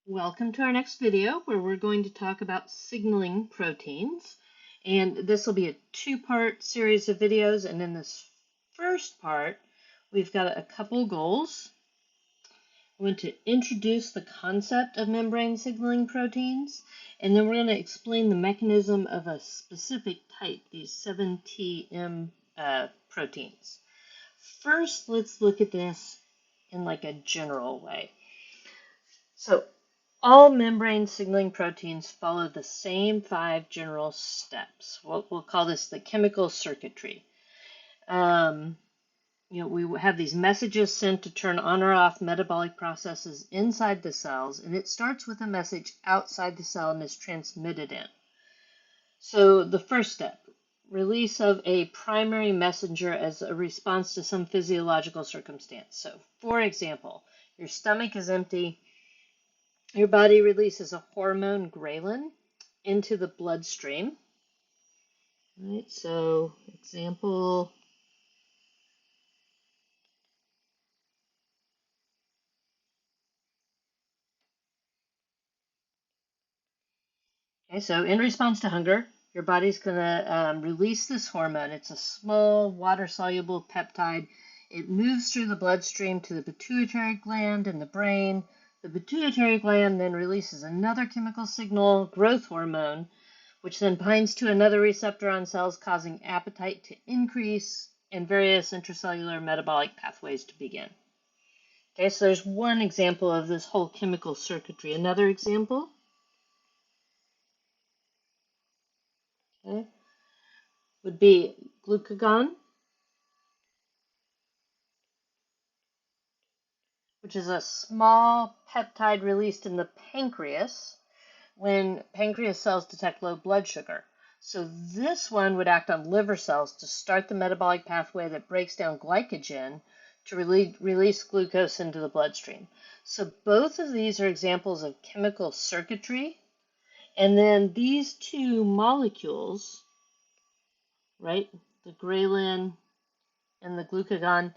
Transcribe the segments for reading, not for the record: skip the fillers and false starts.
Welcome to our next video where we're going to talk about signaling proteins. And this will be a two-part series of videos. And in this first part, we've got a couple goals. We want to introduce the concept of membrane signaling proteins, and then we're going to explain the mechanism of a specific type, these 7TM proteins. First, let's look at this in like a general way. So all membrane signaling proteins follow the same 5 general steps. We'll call this the chemical circuitry. We have these messages sent to turn on or off metabolic processes inside the cells, and it starts with a message outside the cell and is transmitted in. So the first step, release of a primary messenger as a response to some physiological circumstance. So for example, your stomach is empty. Your body releases a hormone, ghrelin, into the bloodstream. Right, so example. Okay, so in response to hunger, your body's going to release this hormone. It's a small water-soluble peptide. It moves through the bloodstream to the pituitary gland in the brain. The pituitary gland then releases another chemical signal, growth hormone, which then binds to another receptor on cells, causing appetite to increase and various intracellular metabolic pathways to begin. Okay, so there's one example of this whole chemical circuitry. Another example, okay, would be glucagon, which is a small peptide released in the pancreas when pancreas cells detect low blood sugar. So this one would act on liver cells to start the metabolic pathway that breaks down glycogen to release glucose into the bloodstream. So both of these are examples of chemical circuitry. And then these two molecules, right, the ghrelin and the glucagon,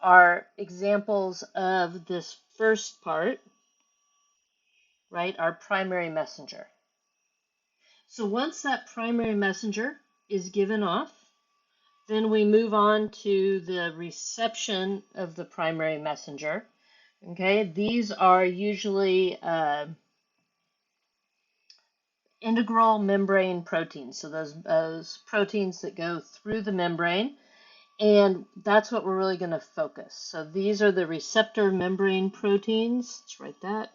are examples of this first part, right, our primary messenger. So once that primary messenger is given off, then we move on to the reception of the primary messenger. Okay, these are usually integral membrane proteins, so those proteins that go through the membrane, and that's what we're really going to focus. So these are the receptor membrane proteins. Let's write that.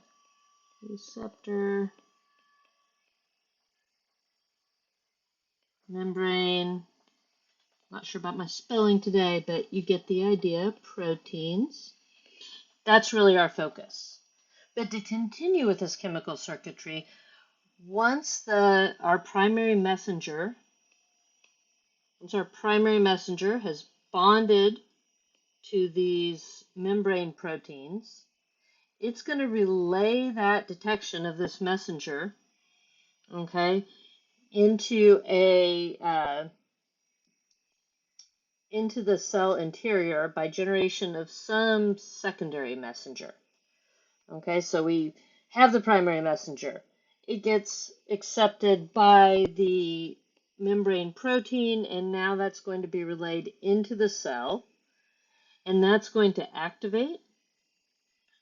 Receptor membrane. Not sure about my spelling today, but you get the idea. Proteins. That's really our focus. But to continue with this chemical circuitry, once our primary messenger has bonded to these membrane proteins, it's going to relay that detection of this messenger, okay, into the cell interior by generation of some secondary messenger. Okay, so we have the primary messenger. It gets accepted by the membrane protein, and now that's going to be relayed into the cell, and that's going to activate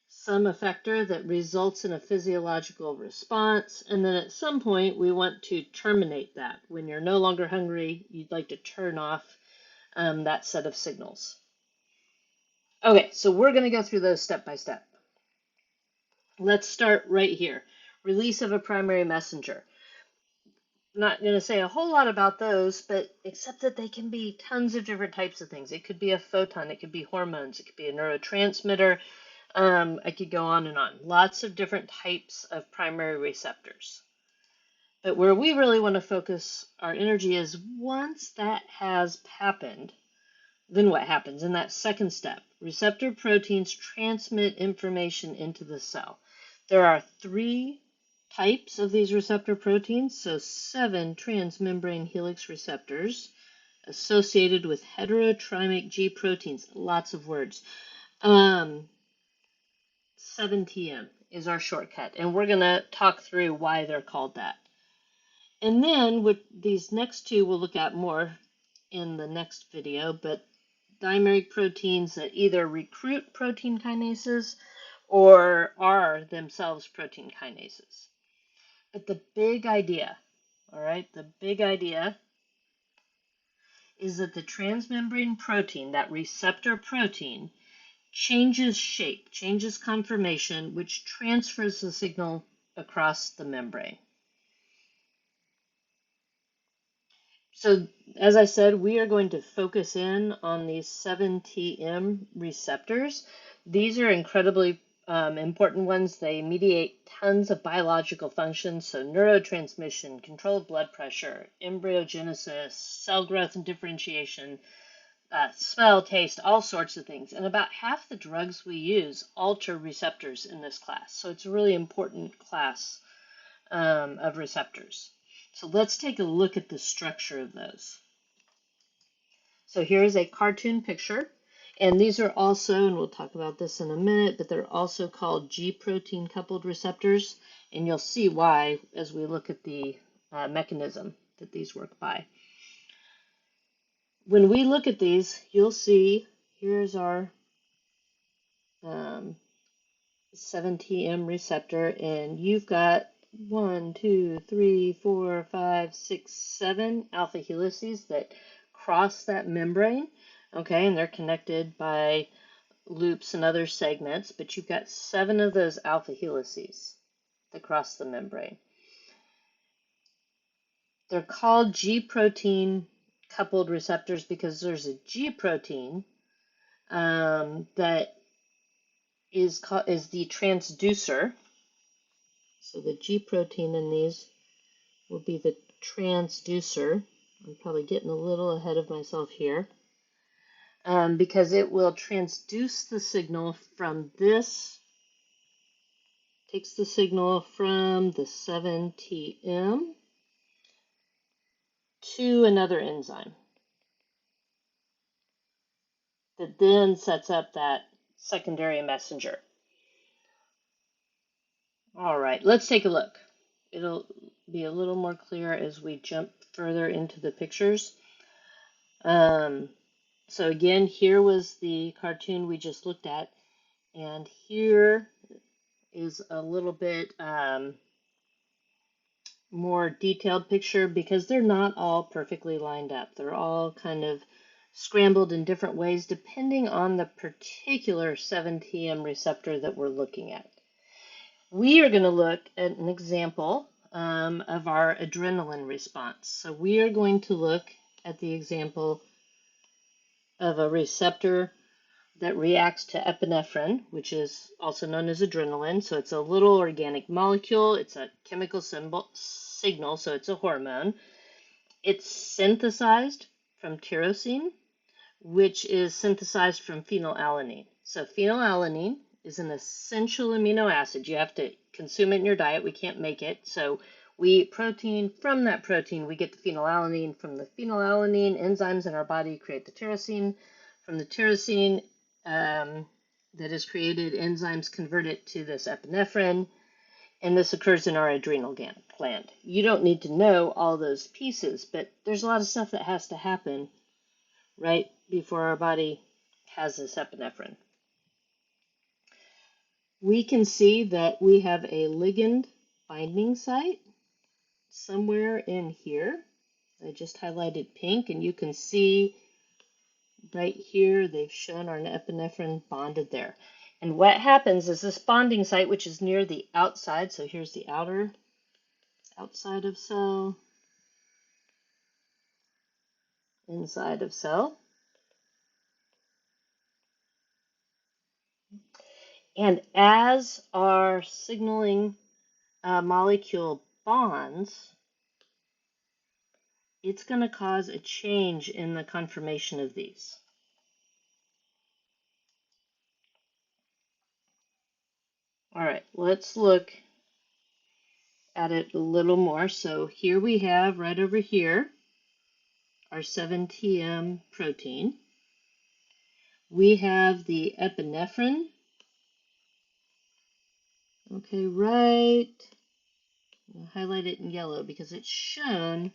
some effector that results in a physiological response, and then at some point we want to terminate that. When you're no longer hungry, you'd like to turn off that set of signals. Okay, so we're going to go through those step by step. Let's start right here. Release of a primary messenger. I'm not going to say a whole lot about those, but except that they can be tons of different types of things. It could be a photon, it could be hormones, it could be a neurotransmitter. I could go on and on. Lots of different types of primary receptors. But where we really want to focus our energy is once that has happened, then what happens in that second step? Receptor proteins transmit information into the cell. There are 3 types of these receptor proteins, so 7 transmembrane helix receptors associated with heterotrymic G proteins. Lots of words. 7TM is our shortcut, and we're going to talk through why they're called that. And then with these next two we'll look at more in the next video, but dimeric proteins that either recruit protein kinases or are themselves protein kinases. But the big idea, all right, the big idea is that the transmembrane protein, that receptor protein, changes shape, changes conformation, which transfers the signal across the membrane. So, as I said, we are going to focus in on these 7TM receptors. These are incredibly important ones. They mediate tons of biological functions, so neurotransmission, control of blood pressure, embryogenesis, cell growth and differentiation, smell, taste, all sorts of things. And about half the drugs we use alter receptors in this class. So it's a really important class of receptors. So let's take a look at the structure of those. So here's a cartoon picture. And these are also, and we'll talk about this in a minute, but they're also called G protein coupled receptors. And you'll see why as we look at the mechanism that these work by. When we look at these, you'll see here's our 7TM receptor, and you've got 1, 2, 3, 4, 5, 6, 7 alpha helices that cross that membrane. Okay, and they're connected by loops and other segments, but you've got 7 of those alpha helices that cross the membrane. They're called G protein coupled receptors because there's a G protein that is the transducer. So the G protein in these will be the transducer. I'm probably getting a little ahead of myself here. Because it will transduce the signal from this, takes the signal from the 7TM to another enzyme that then sets up that secondary messenger. All right, let's take a look. It'll be a little more clear as we jump further into the pictures. So again, here was the cartoon we just looked at, and here is a little bit more detailed picture because they're not all perfectly lined up. They're all kind of scrambled in different ways depending on the particular 7TM receptor that we're looking at. We are going to look at an example of our adrenaline response. So we are going to look at the example of a receptor that reacts to epinephrine, which is also known as adrenaline. So it's a little organic molecule. It's a chemical signal, so it's a hormone. It's synthesized from tyrosine, which is synthesized from phenylalanine. So phenylalanine is an essential amino acid. You have to consume it in your diet. We can't make it. So we eat protein. From that protein, we get the phenylalanine. From the phenylalanine, enzymes in our body create the tyrosine. From the tyrosine that is created, enzymes convert it to this epinephrine. And this occurs in our adrenal gland. You don't need to know all those pieces, but there's a lot of stuff that has to happen right before our body has this epinephrine. We can see that we have a ligand binding site somewhere in here. I just highlighted pink, and you can see right here they've shown our epinephrine bonded there. And what happens is this bonding site, which is near the outside, so here's the outside of cell, inside of cell. And as our signaling molecule bonds, it's going to cause a change in the conformation of these. All right, let's look at it a little more. So here we have, right over here, our 7TM protein. We have the epinephrine Okay, right, I'll highlight it in yellow because it's shown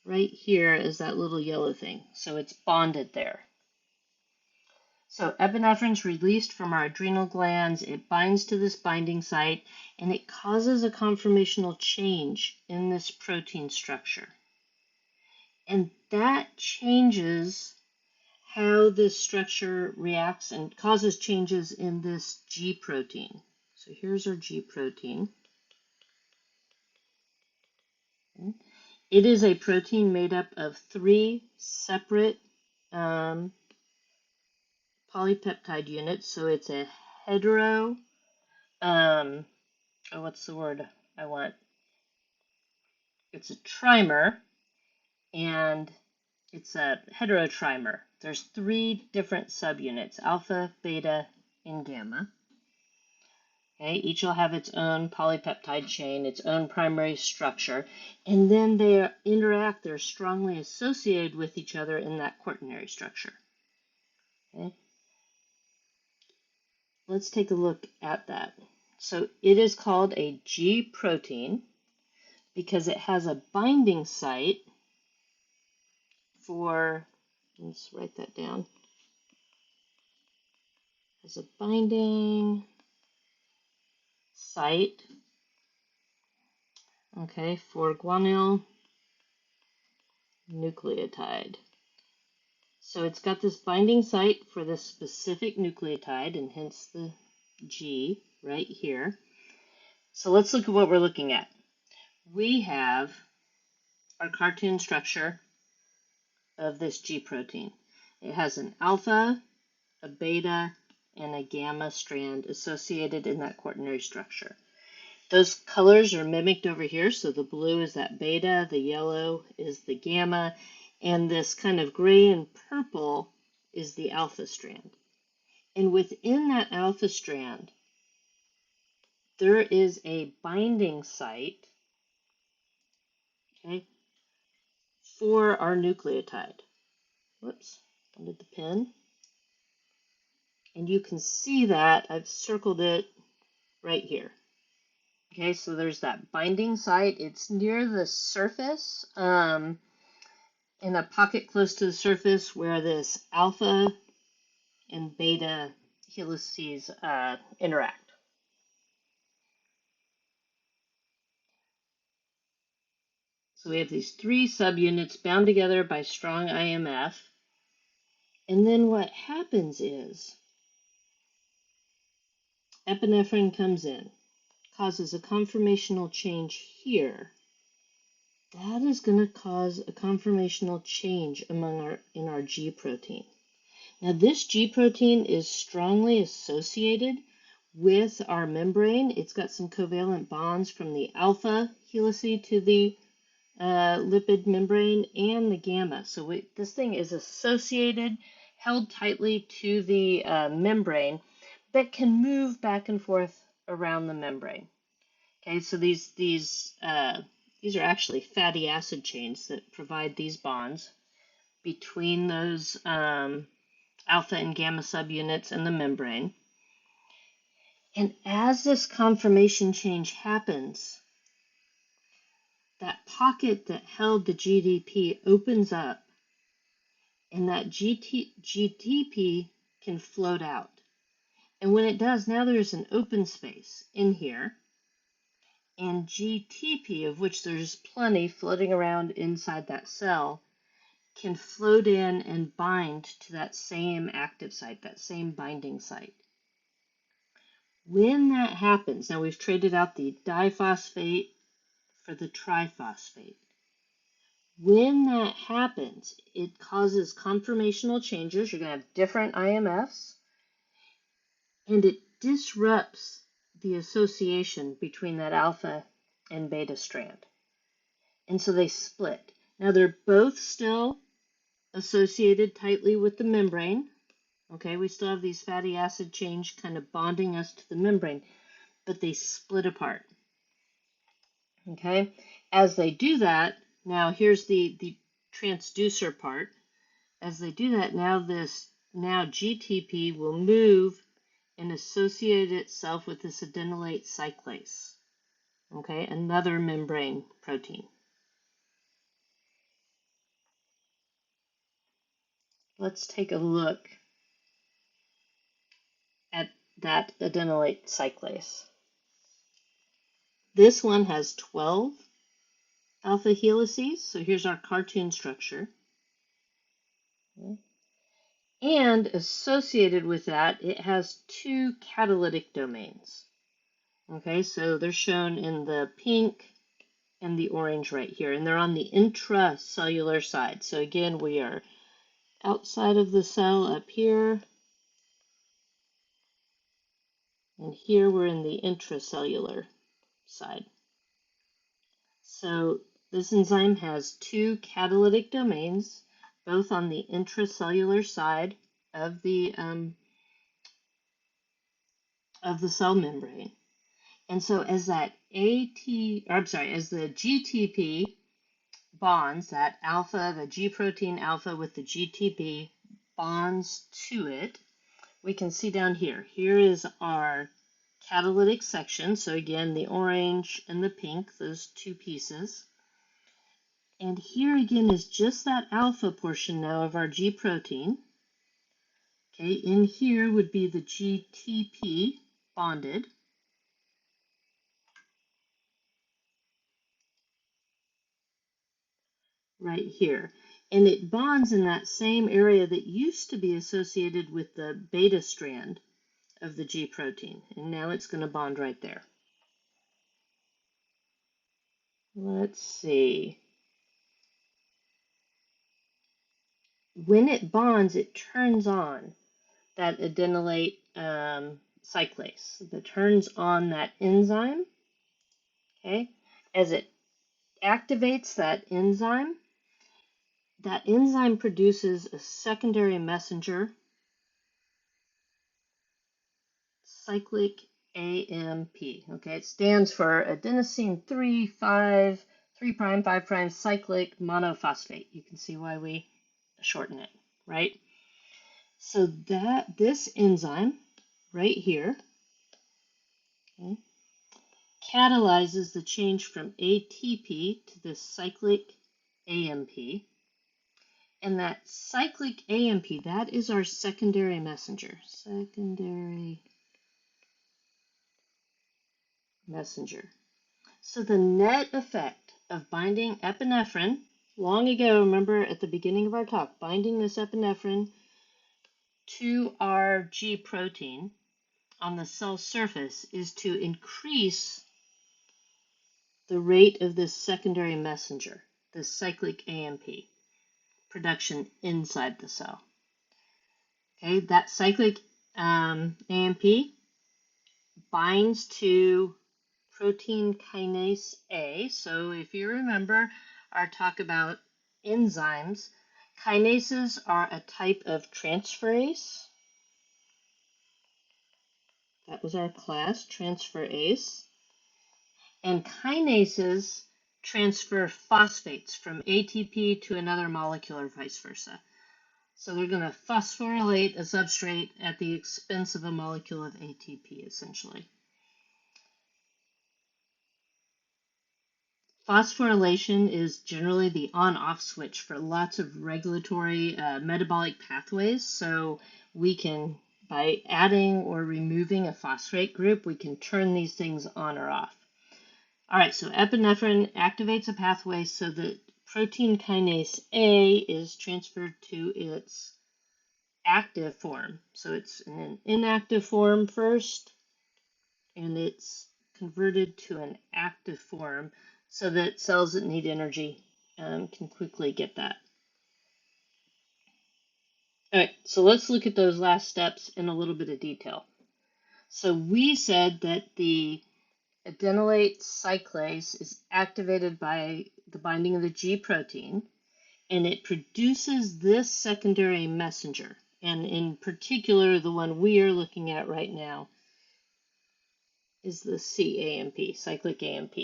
right here as that little yellow thing. So it's bonded there. So epinephrine's released from our adrenal glands, it binds to this binding site, and it causes a conformational change in this protein structure. And that changes how this structure reacts and causes changes in this G protein. So here's our G protein. It is a protein made up of 3 separate polypeptide units. So it's a hetero, what's the word I want? It's a trimer, and it's a heterotrimer. There's 3 different subunits, alpha, beta, and gamma. Okay, each will have its own polypeptide chain, its own primary structure, and then they interact, they're strongly associated with each other in that quaternary structure. Okay. Let's take a look at that. So it is called a G protein because it has a binding site for, let's write that down, has a binding site, okay, for guanyl nucleotide. So it's got this binding site for this specific nucleotide, and hence the G right here. So let's look at what we're looking at. We have our cartoon structure of this G protein. It has an alpha, a beta, and a gamma strand associated in that quaternary structure. Those colors are mimicked over here. So the blue is that beta, the yellow is the gamma, and this kind of gray and purple is the alpha strand. And within that alpha strand, there is a binding site, okay, for our nucleotide. Whoops, wanted the pen. And you can see that I've circled it right here. Okay, so there's that binding site. It's near the surface, in a pocket close to the surface where this alpha and beta helices interact. So we have these 3 subunits bound together by strong IMF. And then what happens is epinephrine comes in, causes a conformational change here. That is going to cause a conformational change in our G protein. Now this G protein is strongly associated with our membrane. It's got some covalent bonds from the alpha helice to the lipid membrane and the gamma. So this thing is associated, held tightly to the membrane, but can move back and forth around the membrane. Okay, so these are actually fatty acid chains that provide these bonds between those alpha and gamma subunits and the membrane. And as this conformation change happens, that pocket that held the GDP opens up, and that GDP can float out. And when it does, now there's an open space in here, and GTP, of which there's plenty floating around inside that cell, can float in and bind to that same active site, that same binding site. When that happens, now we've traded out the diphosphate for the triphosphate. When that happens, it causes conformational changes. You're going to have different IMFs, and it disrupts the association between that alpha and beta strand. And so they split. Now they're both still associated tightly with the membrane. Okay, we still have these fatty acid chains kind of bonding us to the membrane, but they split apart. Okay, as they do that, now here's the transducer part. As they do that, now GTP will move and associated itself with this adenylate cyclase, okay, another membrane protein. Let's take a look at that adenylate cyclase. This one has 12 alpha helices, so here's our cartoon structure. And associated with that, it has 2 catalytic domains. Okay, so they're shown in the pink and the orange right here, and they're on the intracellular side. So again, we are outside of the cell up here, and here we're in the intracellular side. So this enzyme has 2 catalytic domains, both on the intracellular side of the cell membrane. And so as that as the GTP bonds, that alpha, the G protein alpha with the GTP bonds to it, we can see down here. Here is our catalytic section. So again, the orange and the pink, those 2 pieces. And here again is just that alpha portion now of our G protein. Okay, in here would be the GTP bonded. Right here. And it bonds in that same area that used to be associated with the beta strand of the G protein. And now it's going to bond right there. Let's see. When it bonds, it turns on that adenylate cyclase. It turns on that enzyme. Okay, as it activates that enzyme produces a secondary messenger, cyclic AMP. Okay, it stands for adenosine 3'5' cyclic monophosphate. You can see why we shorten it, right? So that this enzyme right here, okay, catalyzes the change from ATP to this cyclic AMP. And that cyclic AMP, that is our secondary messenger. Secondary messenger. So the net effect of binding epinephrine, long ago, remember at the beginning of our talk, binding this epinephrine to our G protein on the cell surface is to increase the rate of this secondary messenger, this cyclic AMP, production inside the cell. Okay, that cyclic AMP binds to protein kinase A. So if you remember our talk about enzymes, kinases are a type of transferase. That was our class, transferase. And kinases transfer phosphates from ATP to another molecule or vice versa. So they're going to phosphorylate a substrate at the expense of a molecule of ATP, essentially. Phosphorylation is generally the on-off switch for lots of regulatory metabolic pathways. So we can, by adding or removing a phosphate group, we can turn these things on or off. All right, so epinephrine activates a pathway so that protein kinase A is transferred to its active form. So it's in an inactive form first, and it's converted to an active form so that cells that need energy can quickly get that. All right, so let's look at those last steps in a little bit of detail. So we said that the adenylate cyclase is activated by the binding of the G protein, and it produces this secondary messenger. And in particular, the one we are looking at right now is the CAMP, cyclic AMP.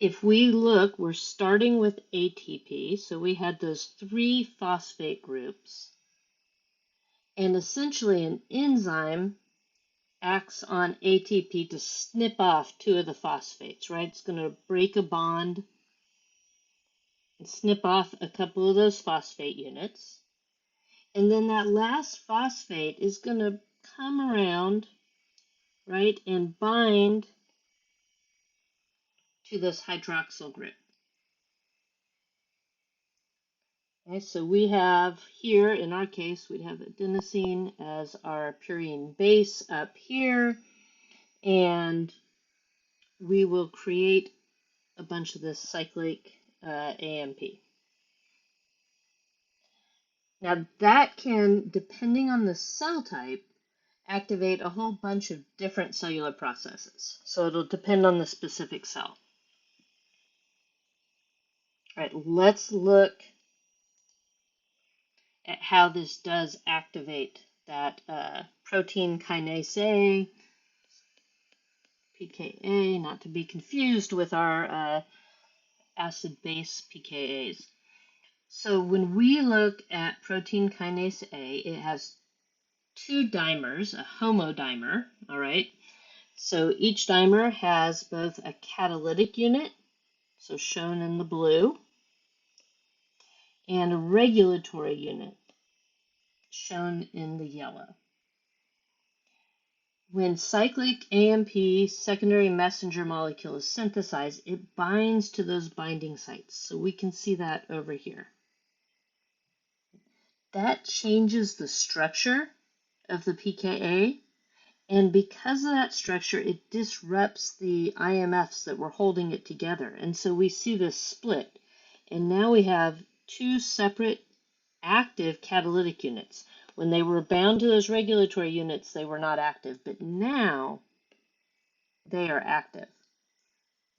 If we look, we're starting with ATP, so we had those 3 phosphate groups. And essentially an enzyme acts on ATP to snip off two of the phosphates, right? It's going to break a bond and snip off a couple of those phosphate units. And then that last phosphate is going to come around, right, and bind to this hydroxyl group. Okay, so we have here, in our case, we'd have adenosine as our purine base up here, and we will create a bunch of this cyclic AMP. Now that can, depending on the cell type, activate a whole bunch of different cellular processes. So it'll depend on the specific cell. All right, let's look at how this does activate that protein kinase A, pKa, not to be confused with our acid-base pKas. So when we look at protein kinase A, it has two dimers, a homodimer, all right? So each dimer has both a catalytic unit, so shown in the blue, and a regulatory unit, shown in the yellow. When cyclic AMP secondary messenger molecule is synthesized, it binds to those binding sites. So we can see that over here. That changes the structure of the pKa, and because of that structure, it disrupts the IMFs that were holding it together. And so we see this split. And now we have two separate active catalytic units. When they were bound to those regulatory units, they were not active, but now they are active.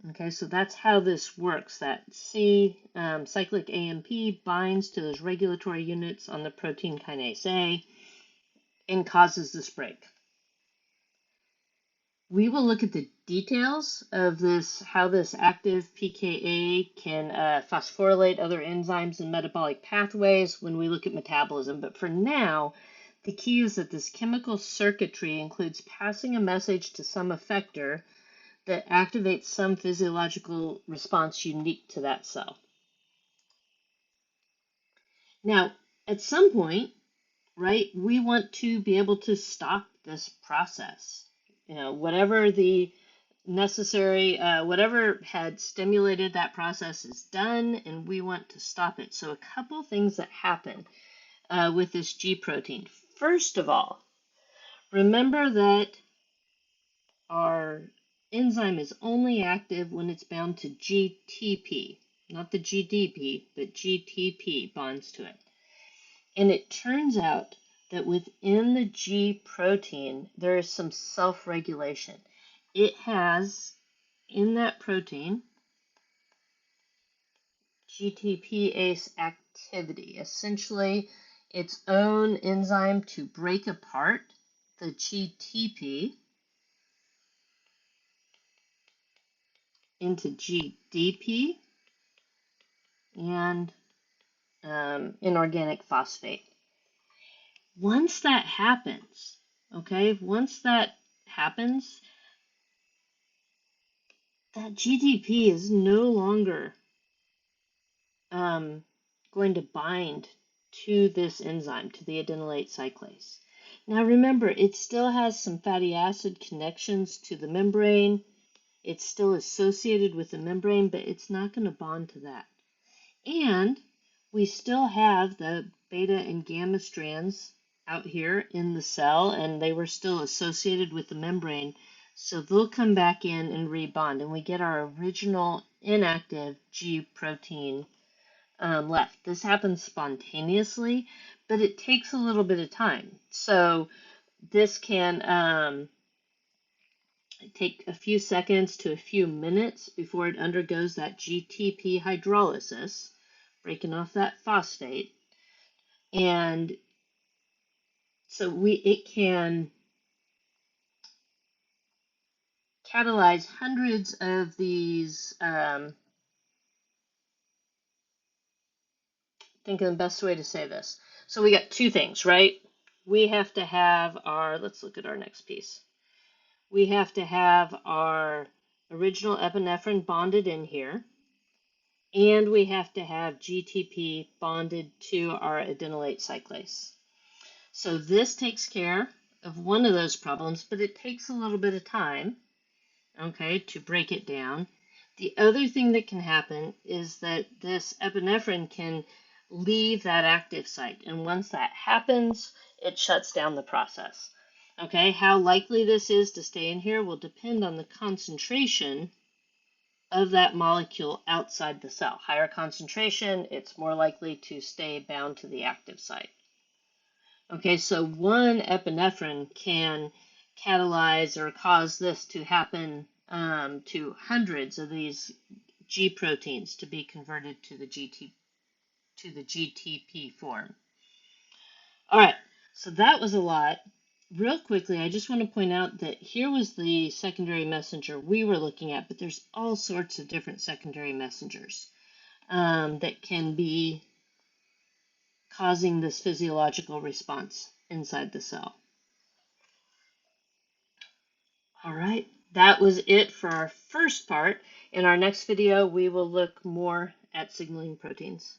Okay, so that's how this works. That cyclic AMP binds to those regulatory units on the protein kinase A and causes this break. We will look at the details of this, how this active pKa can phosphorylate other enzymes and metabolic pathways when we look at metabolism. But for now, the key is that this chemical circuitry includes passing a message to some effector that activates some physiological response unique to that cell. Now, at some point, right, we want to be able to stop this process. You know, whatever the necessary, whatever had stimulated that process is done, and we want to stop it. So a couple things that happen with this G protein. First of all, remember that our enzyme is only active when it's bound to GTP, not the GDP, but GTP bonds to it. And it turns out that within the G protein, there is some self-regulation. It has in that protein GTPase activity, essentially its own enzyme to break apart the GTP into GDP and inorganic phosphate. Once that happens, okay, that GDP is no longer going to bind to this enzyme, to the adenylate cyclase. Now remember, it still has some fatty acid connections to the membrane. It's still associated with the membrane, but it's not going to bond to that. And we still have the beta and gamma strands out here in the cell, and they were still associated with the membrane. So they'll come back in and rebond, and we get our original inactive G protein left. This happens spontaneously, but it takes a little bit of time. So this can take a few seconds to a few minutes before it undergoes that GTP hydrolysis, breaking off that phosphate. And so it can catalyze hundreds of these, think of the best way to say this. So we got two things, right? we have to have our, let's look at our next piece. We have to have our original epinephrine bonded in here, and we have to have GTP bonded to our adenylate cyclase. So this takes care of one of those problems, but it takes a little bit of time, okay, to break it down. The other thing that can happen is that this epinephrine can leave that active site, and once that happens, it shuts down the process. Okay, how likely this is to stay in here will depend on the concentration of that molecule outside the cell. Higher concentration, it's more likely to stay bound to the active site. Okay, so one epinephrine can catalyze or cause this to happen to hundreds of these G proteins to be converted to the GTP form. All right, so that was a lot. Real quickly, I just want to point out that here was the secondary messenger we were looking at, but there's all sorts of different secondary messengers that can be causing this physiological response inside the cell. All right, that was it for our first part. In our next video, we will look more at signaling proteins.